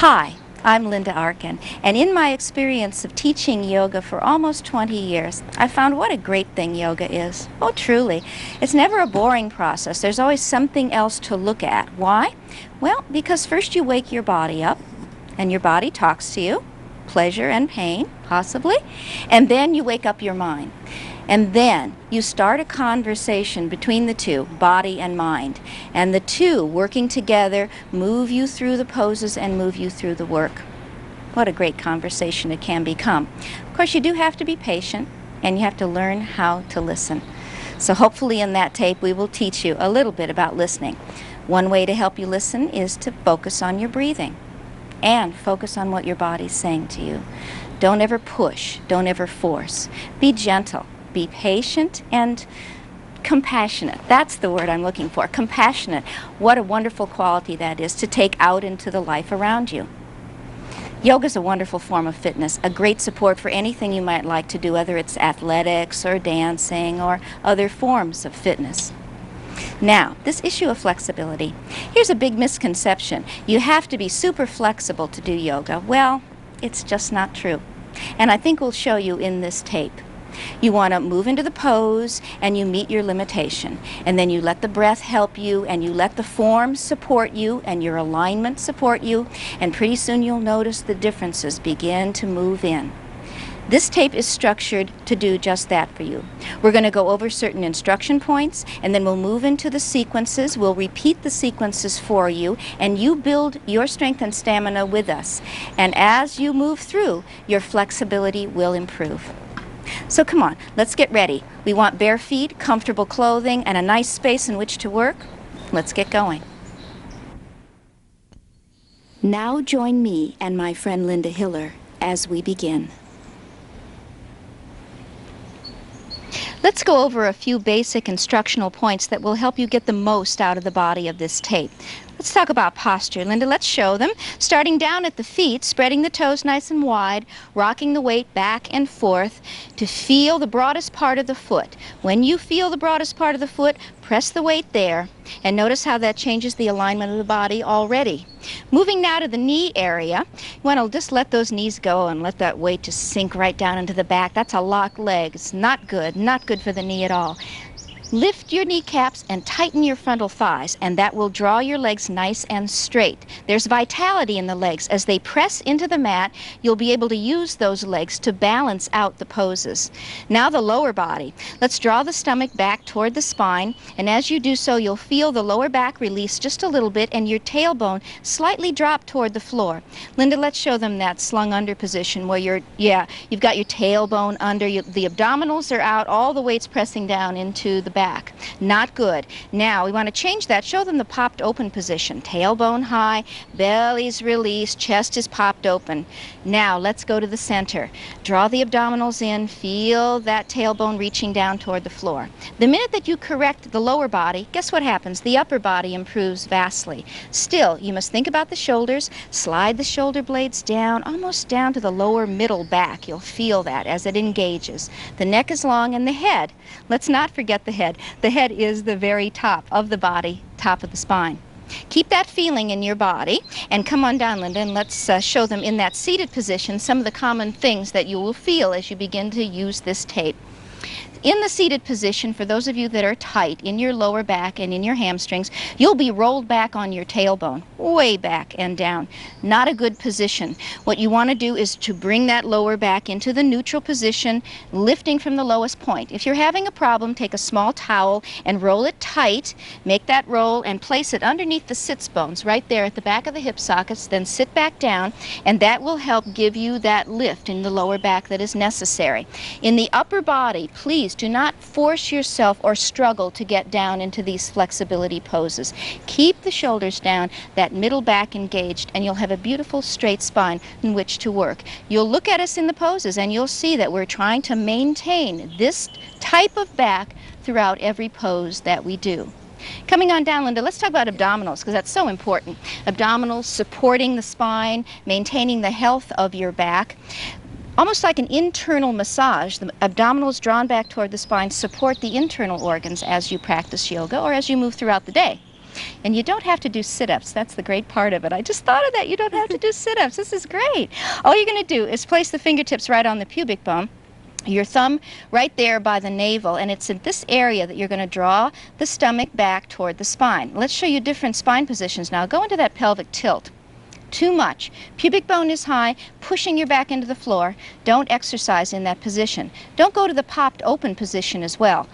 Hi, I'm Linda Arkin, and in my experience of teaching yoga for almost 20 years, I found what a great thing yoga is. Oh, truly. It's never a boring process. There's always something else to look at. Why? Well, because first you wake your body up, and your body talks to you, pleasure and pain, possibly, and then you wake up your mind. And then you start a conversation between the two, body and mind. And the two, working together, move you through the poses and move you through the work. What a great conversation it can become. Of course, you do have to be patient, and you have to learn how to listen. So hopefully in that tape we will teach you a little bit about listening. One way to help you listen is to focus on your breathing and focus on what your body's saying to you. Don't ever push. Don't ever force. Be gentle. Be patient and compassionate. That's the word I'm looking for, compassionate. What a wonderful quality that is to take out into the life around you. Yoga is a wonderful form of fitness, a great support for anything you might like to do, whether it's athletics or dancing or other forms of fitness. Now, this issue of flexibility. Here's a big misconception. You have to be super flexible to do yoga. Well, it's just not true. And I think we'll show you in this tape. You want to move into the pose and you meet your limitation. And then you let the breath help you and you let the form support you and your alignment support you. And pretty soon you'll notice the differences begin to move in. This tape is structured to do just that for you. We're going to go over certain instruction points and then we'll move into the sequences. We'll repeat the sequences for you and you build your strength and stamina with us. And as you move through, your flexibility will improve. So come on, let's get ready. We want bare feet, comfortable clothing, and a nice space in which to work. Let's get going. Now join me and my friend Linda Hiller as we begin. Let's go over a few basic instructional points that will help you get the most out of the body of this tape. Let's talk about posture. Linda, let's show them. Starting down at the feet, spreading the toes nice and wide, rocking the weight back and forth to feel the broadest part of the foot. When you feel the broadest part of the foot, press the weight there, and notice how that changes the alignment of the body already. Moving now to the knee area, you want to just let those knees go and let that weight just sink right down into the back. That's a locked leg. It's not good for the knee at all. Lift your kneecaps and tighten your frontal thighs, and that will draw your legs nice and straight. There's vitality in the legs. As they press into the mat, you'll be able to use those legs to balance out the poses. Now the lower body. Let's draw the stomach back toward the spine, and as you do so, you'll feel the lower back release just a little bit and your tailbone slightly drop toward the floor. Linda, let's show them that slung under position where you've got your tailbone under, the abdominals are out, all the weight's pressing down into the back. Not good. Now we want to change that. Show them the popped open position. Tailbone high, belly's released, chest is popped open. Now let's go to the center. Draw the abdominals in, feel that tailbone reaching down toward the floor. The minute that you correct the lower body, guess what happens? The upper body improves vastly. Still, you must think about the shoulders, slide the shoulder blades down, almost down to the lower middle back. You'll feel that as it engages. The neck is long and the head. Let's not forget the head. The head is the very top of the body, top of the spine. Keep that feeling in your body and come on down, Linda, and let's show them in that seated position some of the common things that you will feel as you begin to use this tape. In the seated position, for those of you that are tight in your lower back and in your hamstrings, you'll be rolled back on your tailbone, way back and down. Not a good position. What you want to do is to bring that lower back into the neutral position, lifting from the lowest point. If you're having a problem, take a small towel and roll it tight. Make that roll and place it underneath the sits bones, right there at the back of the hip sockets. Then sit back down, and that will help give you that lift in the lower back that is necessary. In the upper body, please do not force yourself or struggle to get down into these flexibility poses. Keep the shoulders down, that middle back engaged, and you'll have a beautiful straight spine in which to work. You'll look at us in the poses and you'll see that we're trying to maintain this type of back throughout every pose that we do. Coming on down, Linda, let's talk about abdominals because that's so important. Abdominals supporting the spine, maintaining the health of your back. Almost like an internal massage, the abdominals drawn back toward the spine support the internal organs as you practice yoga or as you move throughout the day. And you don't have to do sit-ups. That's the great part of it. I just thought of that. You don't have to do sit-ups. This is great. All you're going to do is place the fingertips right on the pubic bone, your thumb right there by the navel, and it's in this area that you're going to draw the stomach back toward the spine. Let's show you different spine positions now. Go into that pelvic tilt. Too much. Pubic bone is high, pushing your back into the floor. Don't exercise in that position. Don't go to the popped open position as well.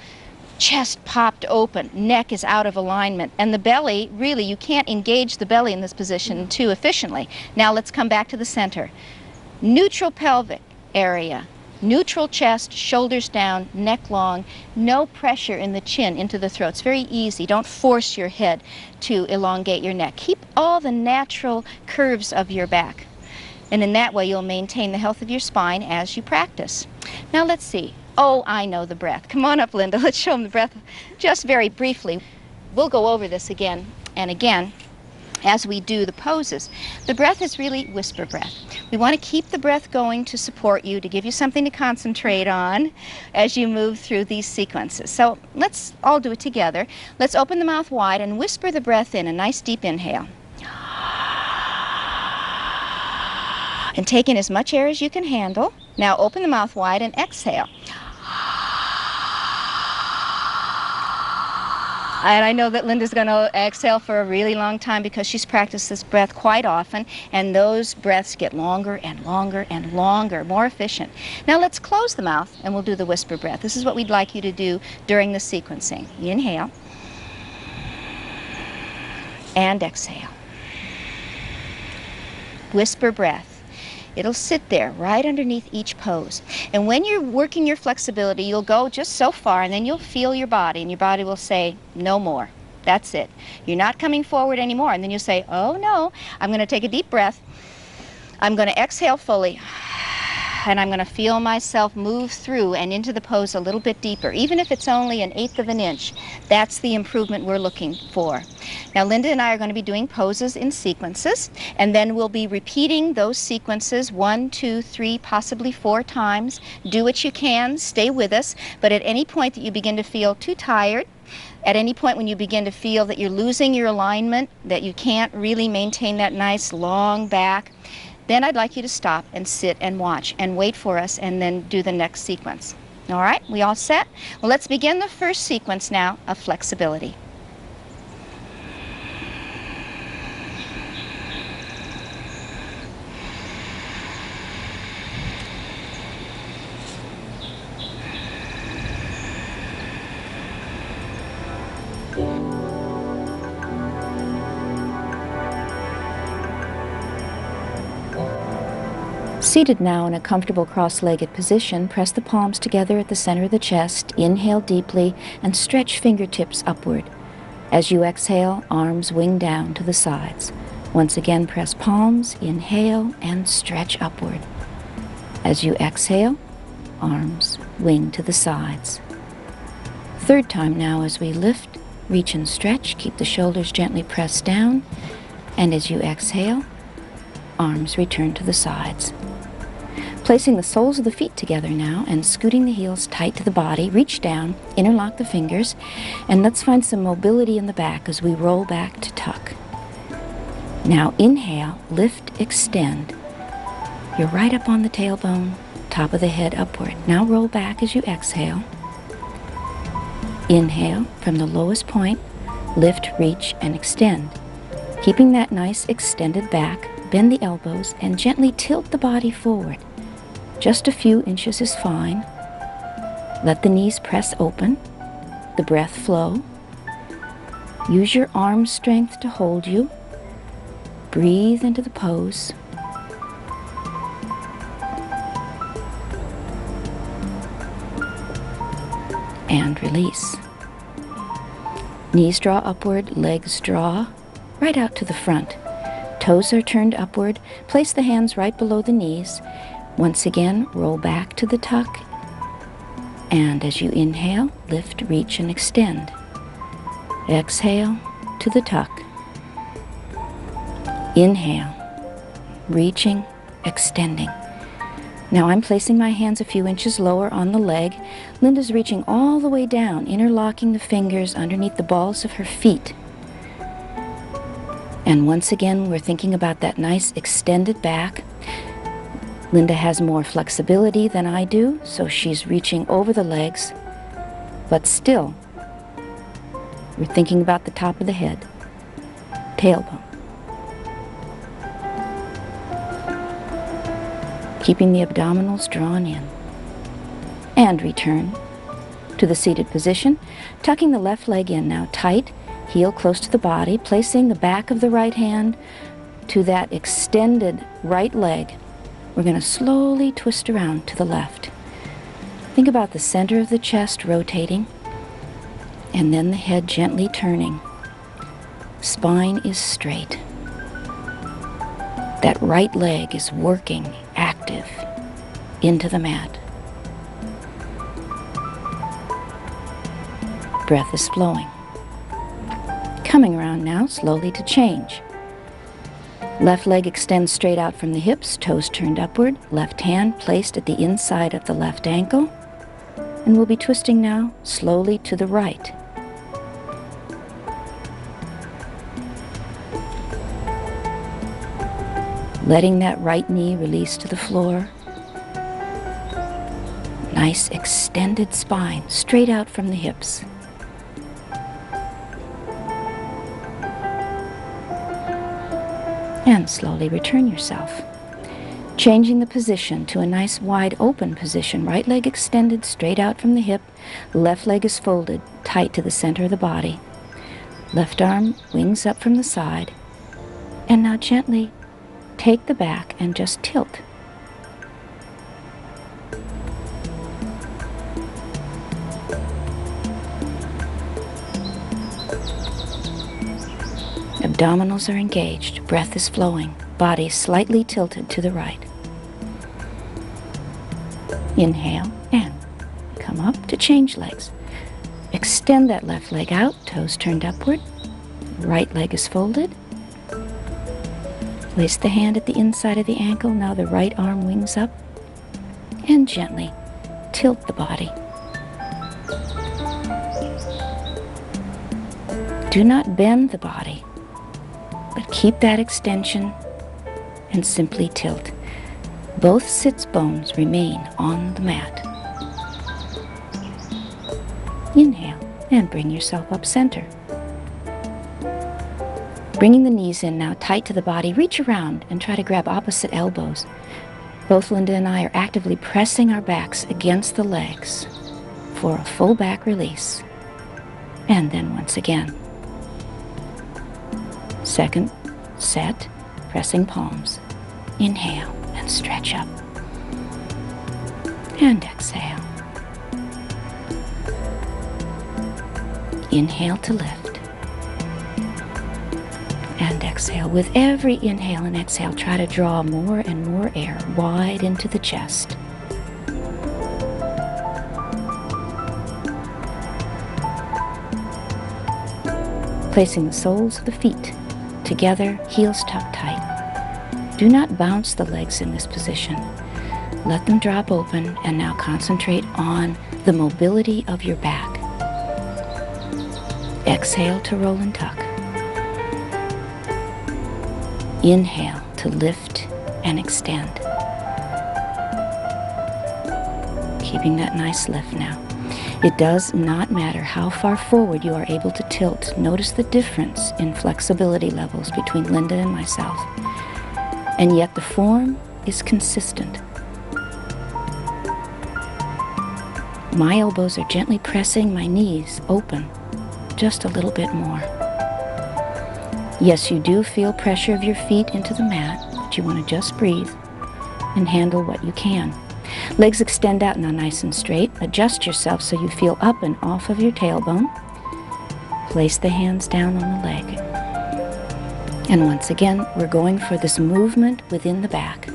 Chest popped open, neck is out of alignment, and the belly, really, you can't engage the belly in this position too efficiently. Now let's come back to the center. Neutral pelvic area. Neutral chest, shoulders down, neck long, no pressure in the chin into the throat. It's very easy. Don't force your head to elongate your neck. Keep all the natural curves of your back. And in that way, you'll maintain the health of your spine as you practice. Now let's see. Oh, I know the breath. Come on up, Linda. Let's show them the breath just very briefly. We'll go over this again and again as we do the poses. The breath is really whisper breath. We want to keep the breath going to support you, to give you something to concentrate on as you move through these sequences. So let's all do it together. Let's open the mouth wide and whisper the breath in, a nice deep inhale. And take in as much air as you can handle. Now open the mouth wide and exhale. And I know that Linda's going to exhale for a really long time because she's practiced this breath quite often, and those breaths get longer and longer and longer, more efficient. Now let's close the mouth and we'll do the whisper breath. This is what we'd like you to do during the sequencing. Inhale and exhale. Whisper breath. It'll sit there right underneath each pose. And when you're working your flexibility, you'll go just so far, and then you'll feel your body, and your body will say, no more. That's it. You're not coming forward anymore. And then you'll say, oh no, I'm going to take a deep breath. I'm going to exhale fully. And I'm going to feel myself move through and into the pose a little bit deeper. Even if it's only 1/8 of an inch, that's the improvement we're looking for. Now, Linda and I are going to be doing poses in sequences, and then we'll be repeating those sequences 1, 2, 3, possibly 4 times. Do what you can, stay with us, but at any point that you begin to feel too tired, at any point when you begin to feel that you're losing your alignment, that you can't really maintain that nice long back, then I'd like you to stop and sit and watch and wait for us and then do the next sequence. All right, we all set? Well, let's begin the first sequence now of flexibility. Seated now in a comfortable cross-legged position, press the palms together at the center of the chest, inhale deeply, and stretch fingertips upward. As you exhale, arms wing down to the sides. Once again, press palms, inhale, and stretch upward. As you exhale, arms wing to the sides. Third time now as we lift, reach and stretch, keep the shoulders gently pressed down, and as you exhale, arms return to the sides. Placing the soles of the feet together now and scooting the heels tight to the body, reach down, interlock the fingers, and let's find some mobility in the back as we roll back to tuck. Now inhale, lift, extend. You're right up on the tailbone, top of the head upward. Now roll back as you exhale. Inhale from the lowest point, lift, reach, and extend. Keeping that nice extended back, bend the elbows and gently tilt the body forward. Just a few inches is fine. Let the knees press open, the breath flow. Use your arm strength to hold you. Breathe into the pose. And release. Knees draw upward, legs draw right out to the front. Toes are turned upward. Place the hands right below the knees. Once again, roll back to the tuck. And as you inhale, lift, reach, and extend. Exhale to the tuck. Inhale, reaching, extending. Now I'm placing my hands a few inches lower on the leg. Linda's reaching all the way down, interlocking the fingers underneath the balls of her feet. And once again, we're thinking about that nice extended back. Linda has more flexibility than I do, so she's reaching over the legs, but still, we're thinking about the top of the head, tailbone. Keeping the abdominals drawn in. And return to the seated position, tucking the left leg in now tight, heel close to the body, placing the back of the right hand to that extended right leg. We're going to slowly twist around to the left. Think about the center of the chest rotating, and then the head gently turning. Spine is straight. That right leg is working, active, into the mat. Breath is flowing. Coming around now, slowly to change. Left leg extends straight out from the hips, toes turned upward, left hand placed at the inside of the left ankle, and we'll be twisting now slowly to the right. Letting that right knee release to the floor. Nice extended spine, straight out from the hips. And slowly return yourself. Changing the position to a nice wide open position. Right leg extended straight out from the hip. Left leg is folded tight to the center of the body. Left arm wings up from the side. And now gently take the back and just tilt. Abdominals are engaged, breath is flowing, body slightly tilted to the right. Inhale and come up to change legs. Extend that left leg out, toes turned upward, right leg is folded. Place the hand at the inside of the ankle, now the right arm wings up, and gently tilt the body. Do not bend the body, but keep that extension and simply tilt. Both sits bones remain on the mat. Inhale and bring yourself up center. Bringing the knees in now tight to the body, reach around and try to grab opposite elbows. Both Linda and I are actively pressing our backs against the legs for a full back release. And then once again. Second set, pressing palms. Inhale and stretch up. And exhale. Inhale to lift. And exhale. With every inhale and exhale, try to draw more and more air wide into the chest. Placing the soles of the feet together, heels tucked tight. Do not bounce the legs in this position. Let them drop open, and now concentrate on the mobility of your back. Exhale to roll and tuck. Inhale to lift and extend. Keeping that nice lift now. It does not matter how far forward you are able to tilt. Notice the difference in flexibility levels between Linda and myself. And yet the form is consistent. My elbows are gently pressing my knees open just a little bit more. Yes, you do feel pressure of your feet into the mat, but you want to just breathe and handle what you can. Legs extend out now nice and straight. Adjust yourself so you feel up and off of your tailbone. Place the hands down on the leg. And once again, we're going for this movement within the back.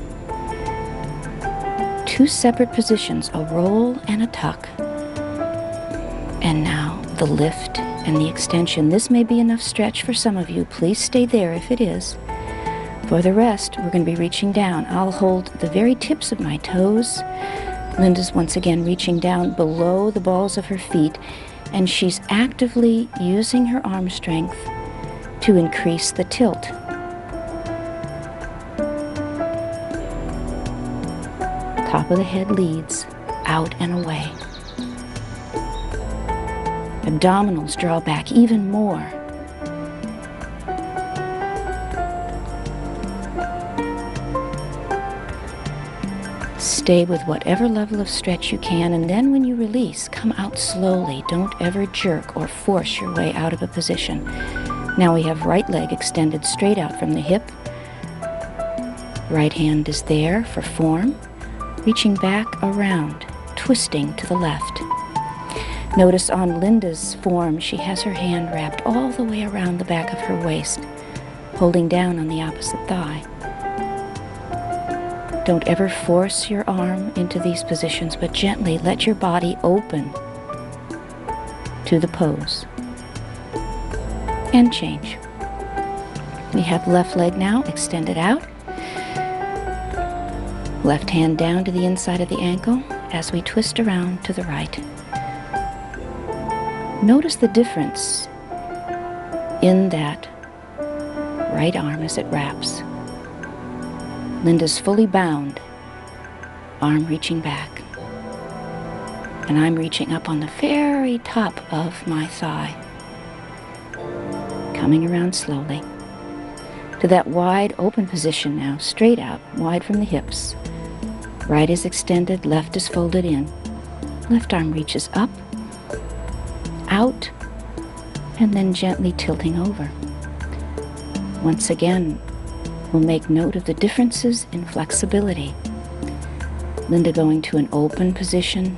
Two separate positions, a roll and a tuck. And now the lift and the extension. This may be enough stretch for some of you. Please stay there if it is. For the rest, we're going to be reaching down. I'll hold the very tips of my toes. Linda's once again reaching down below the balls of her feet, and she's actively using her arm strength to increase the tilt Top of the head leads out and away. Abdominals draw back even more. Stay with whatever level of stretch you can, and then when you release, come out slowly. Don't ever jerk or force your way out of a position. Now we have right leg extended straight out from the hip. Right hand is there for form, reaching back around, twisting to the left. Notice on Linda's form, she has her hand wrapped all the way around the back of her waist, holding down on the opposite thigh. Don't ever force your arm into these positions, but gently let your body open to the pose. And change. We have left leg now extended out. Left hand down to the inside of the ankle as we twist around to the right. Notice the difference in that right arm as it wraps. Linda's fully bound, arm reaching back. And I'm reaching up on the very top of my thigh. Coming around slowly to that wide open position now, straight out, wide from the hips. Right is extended, left is folded in. Left arm reaches up, out, and then gently tilting over. Once again, we'll make note of the differences in flexibility. Linda going to an open position,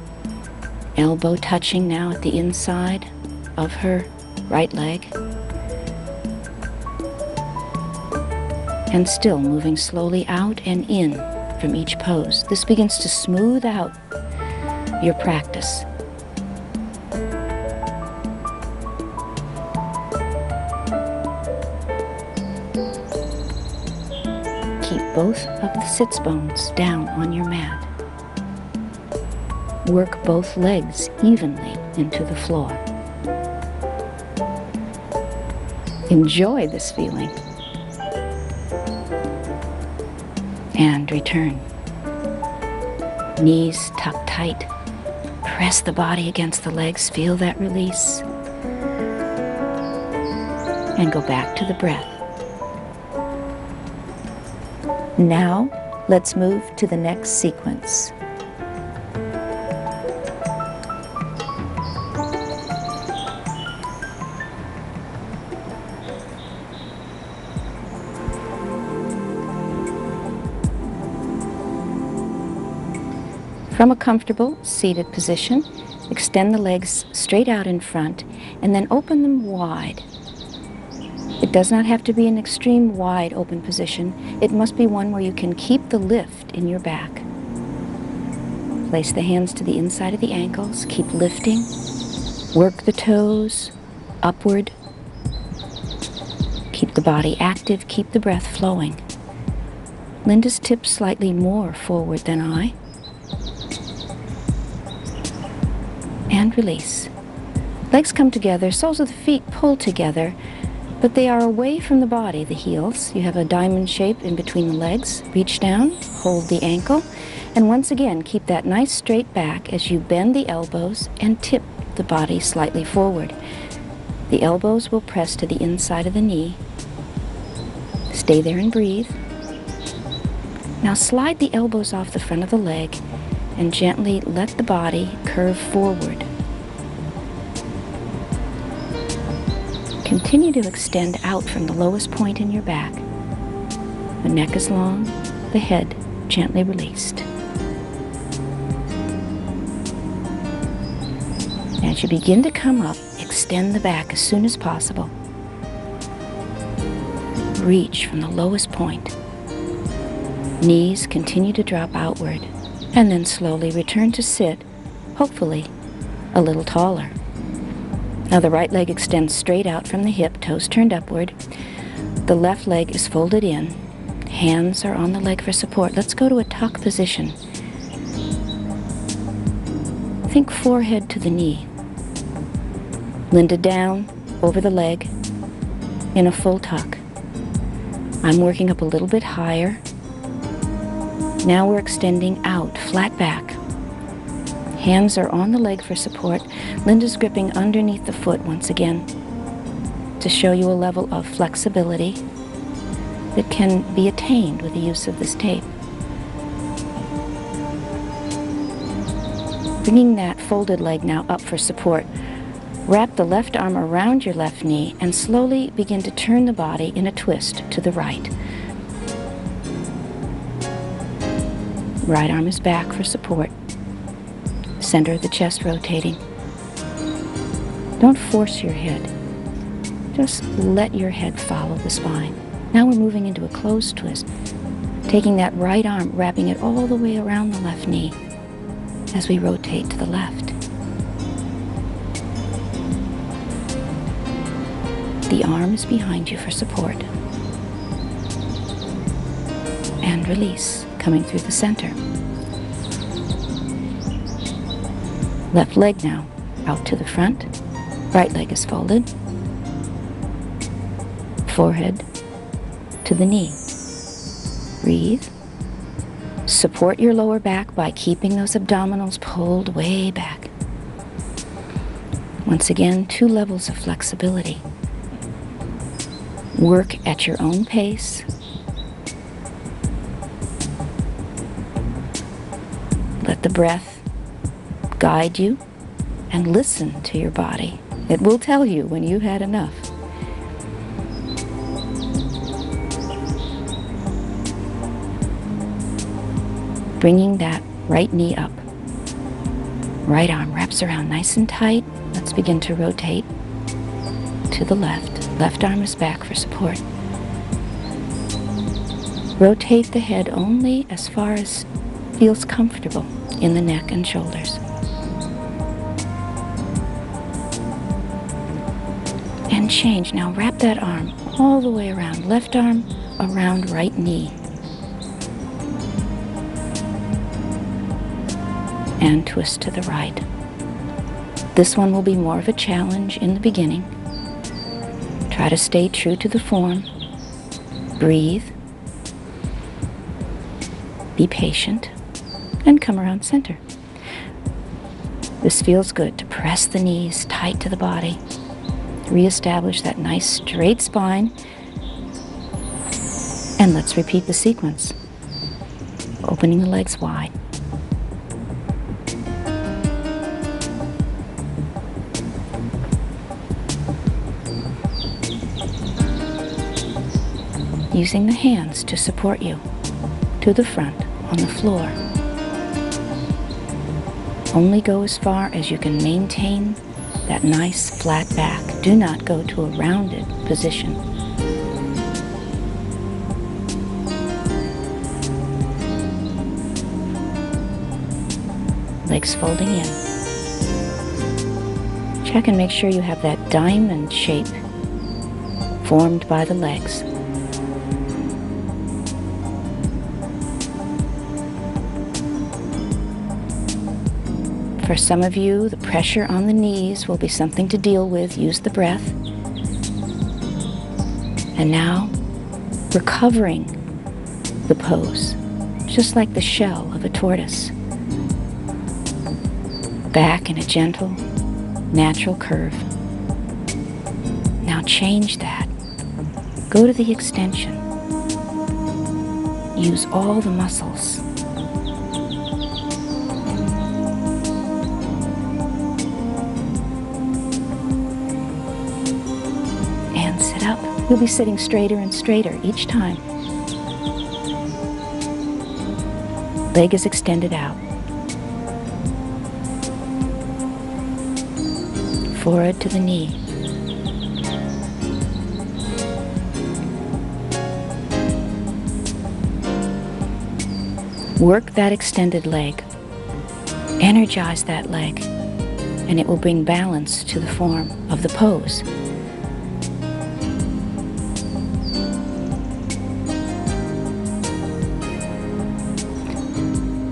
elbow touching now at the inside of her right leg, and still moving slowly out and in from each pose. This begins to smooth out your practice. Keep both of the sits bones down on your mat. Work both legs evenly into the floor. Enjoy this feeling. And return. Knees tucked tight. Press the body against the legs. Feel that release. And go back to the breath. Now, let's move to the next sequence. From a comfortable seated position, extend the legs straight out in front and then open them wide. It does not have to be an extreme wide open position. It must be one where you can keep the lift in your back. Place the hands to the inside of the ankles. Keep lifting. Work the toes upward. Keep the body active. Keep the breath flowing. Linda's tipped slightly more forward than I. And release. Legs come together, soles of the feet pull together, but they are away from the body, the heels. You have a diamond shape in between the legs. Reach down, hold the ankle, and once again keep that nice straight back as you bend the elbows and tip the body slightly forward. The elbows will press to the inside of the knee. Stay there and breathe. Now slide the elbows off the front of the leg and gently let the body curve forward. Continue to extend out from the lowest point in your back. The neck is long, the head gently released. As you begin to come up, extend the back as soon as possible. Reach from the lowest point. Knees continue to drop outward. And then slowly return to sit, hopefully a little taller. Now the right leg extends straight out from the hip, toes turned upward. The left leg is folded in. Hands are on the leg for support. Let's go to a tuck position. Think forehead to the knee. Linda down over the leg in a full tuck. I'm working up a little bit higher. Now we're extending out, flat back. Hands are on the leg for support. Linda's gripping underneath the foot once again to show you a level of flexibility that can be attained with the use of this tape. Bringing that folded leg now up for support. Wrap the left arm around your left knee and slowly begin to turn the body in a twist to the right. Right arm is back for support. Center of the chest rotating. Don't force your head. Just let your head follow the spine. Now we're moving into a closed twist, taking that right arm, wrapping it all the way around the left knee as we rotate to the left. The arm is behind you for support. And release, coming through the center. Left leg now, out to the front. Right leg is folded. Forehead to the knee. Breathe. Support your lower back by keeping those abdominals pulled way back. Once again, 2 levels of flexibility. Work at your own pace. Let the breath guide you and listen to your body. It will tell you when you've had enough. Bringing that right knee up. Right arm wraps around nice and tight. Let's begin to rotate to the left. Left arm is back for support. Rotate the head only as far as feels comfortable in the neck and shoulders. And change. Now wrap that arm all the way around. Left arm around right knee. And twist to the right. This one will be more of a challenge in the beginning. Try to stay true to the form. Breathe. Be patient. And come around center. This feels good to press the knees tight to the body. Reestablish that nice straight spine. And let's repeat the sequence. Opening the legs wide. Using the hands to support you to the front on the floor. Only go as far as you can maintain that nice flat back. Do not go to a rounded position. Legs folding in. Check and make sure you have that diamond shape formed by the legs. For some of you, the pressure on the knees will be something to deal with. Use the breath. And now, recovering the pose, just like the shell of a tortoise. Back in a gentle, natural curve. Now change that. Go to the extension. Use all the muscles. Sit up. You'll be sitting straighter and straighter each time. Leg is extended out. Forward to the knee. Work that extended leg. Energize that leg, and it will bring balance to the form of the pose.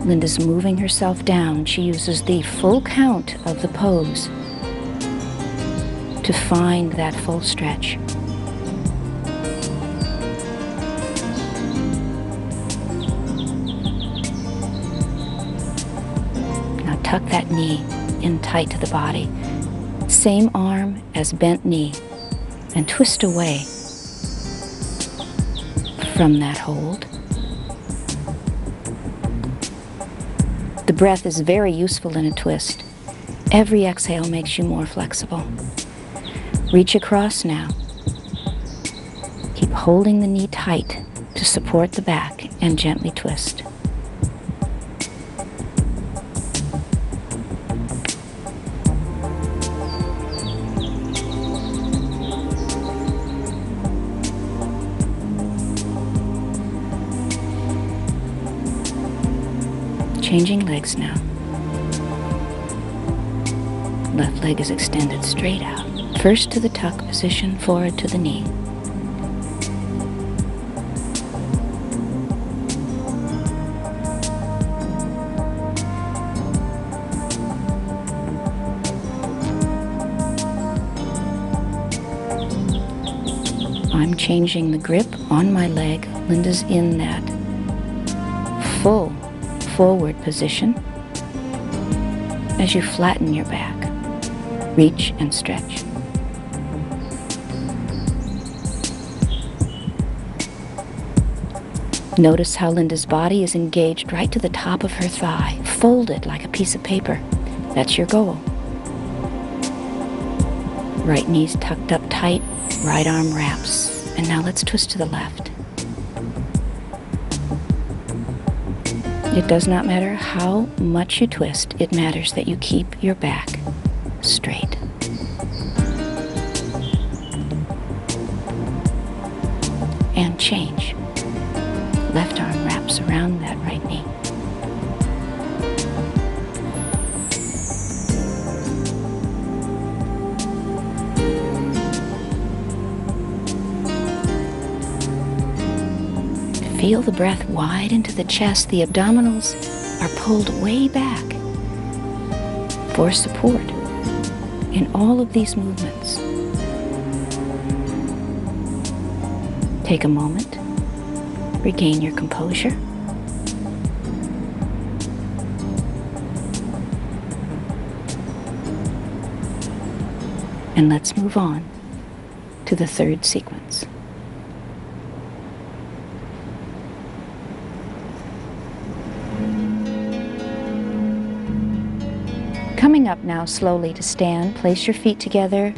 Linda's moving herself down. She uses the full count of the pose to find that full stretch. tuck that knee in tight to the body. Same arm as bent knee, and twist away from that hold. The breath is very useful in a twist. Every exhale makes you more flexible. Reach across now. Keep holding the knee tight to support the back and gently twist. Changing legs now. Left leg is extended straight out. First to the tuck position, forward to the knee. I'm changing the grip on my leg. Linda's in that full forward position. As you flatten your back, reach and stretch. Notice how Linda's body is engaged right to the top of her thigh, folded like a piece of paper. That's your goal. Right knee's tucked up tight, right arm wraps. And now let's twist to the left. It does not matter how much you twist, it matters that you keep your back straight. And change. Left arm wraps around that right knee. Feel the breath wide into the chest. The abdominals are pulled way back for support in all of these movements. Take a moment, regain your composure. And let's move on to the third sequence. Coming up now slowly to stand, place your feet together.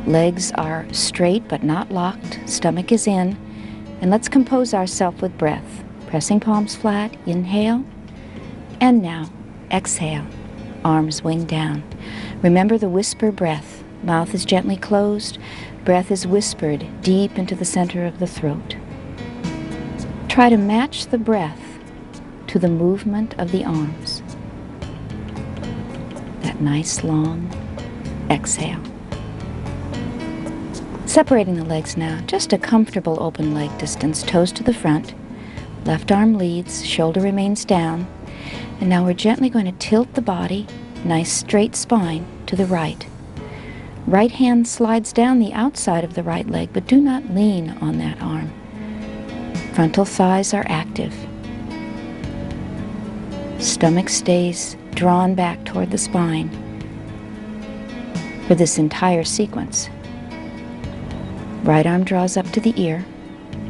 Legs are straight but not locked. Stomach is in. And let's compose ourselves with breath. Pressing palms flat, inhale. And now, exhale. Arms wing down. Remember the whisper breath. Mouth is gently closed. Breath is whispered deep into the center of the throat. Try to match the breath to the movement of the arms. That nice long exhale. Separating the legs now, just a comfortable open leg distance, toes to the front. Left arm leads, shoulder remains down. And now we're gently going to tilt the body, nice straight spine, to the right. Right hand slides down the outside of the right leg, but do not lean on that arm. Frontal thighs are active. Stomach stays drawn back toward the spine for this entire sequence. Right arm draws up to the ear,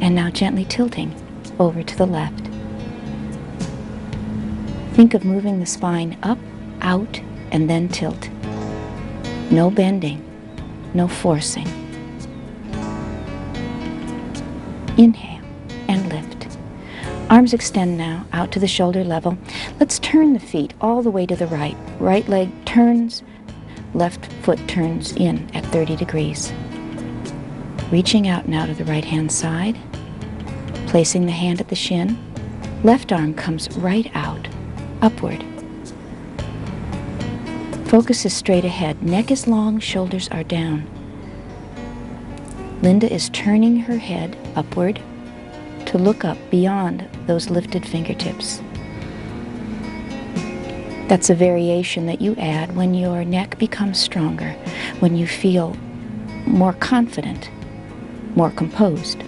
and now gently tilting over to the left. Think of moving the spine up, out, and then tilt. No bending, no forcing. Inhale and lift. Arms extend now out to the shoulder level. Let's turn the feet all the way to the right. Right leg turns, left foot turns in at 30 degrees. Reaching out now to the right hand side, placing the hand at the shin. Left arm comes right out, upward. Focus is straight ahead. Neck is long, shoulders are down. Linda is turning her head upward to look up beyond those lifted fingertips. That's a variation that you add when your neck becomes stronger, when you feel more confident, more composed.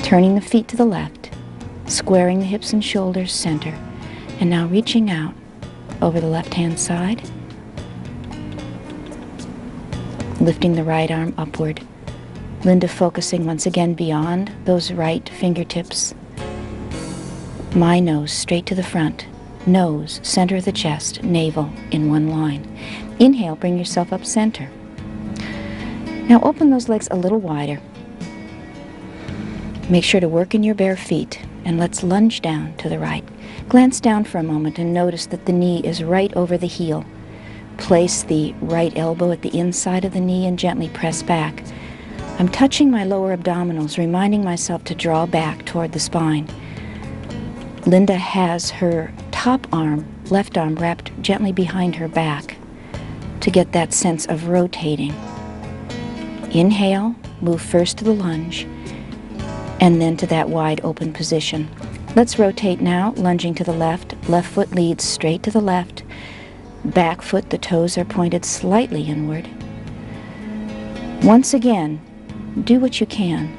Turning the feet to the left, squaring the hips and shoulders center, and now reaching out over the left-hand side. Lifting the right arm upward. Linda focusing once again beyond those right fingertips. My nose straight to the front. Nose, center of the chest, navel in one line. Inhale, bring yourself up center. Now open those legs a little wider. Make sure to work in your bare feet, and let's lunge down to the right. Glance down for a moment and notice that the knee is right over the heel. Place the right elbow at the inside of the knee and gently press back. I'm touching my lower abdominals, reminding myself to draw back toward the spine. Linda has her top arm, left arm, wrapped gently behind her back to get that sense of rotating. Inhale, move first to the lunge, and then to that wide open position. Let's rotate now, lunging to the left. Left foot leads straight to the left. Back foot, the toes are pointed slightly inward. Once again, do what you can.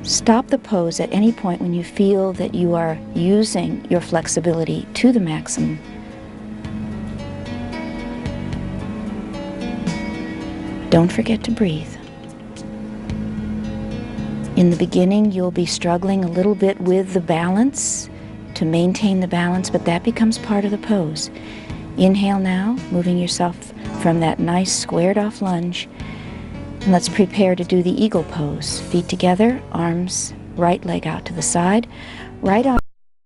Stop the pose at any point when you feel that you are using your flexibility to the maximum. Don't forget to breathe. In the beginning, you'll be struggling a little bit with the balance, to maintain the balance, but that becomes part of the pose. Inhale now, moving yourself from that nice squared-off lunge. And let's prepare to do the eagle pose. Feet together, arms, right leg out to the side, right arm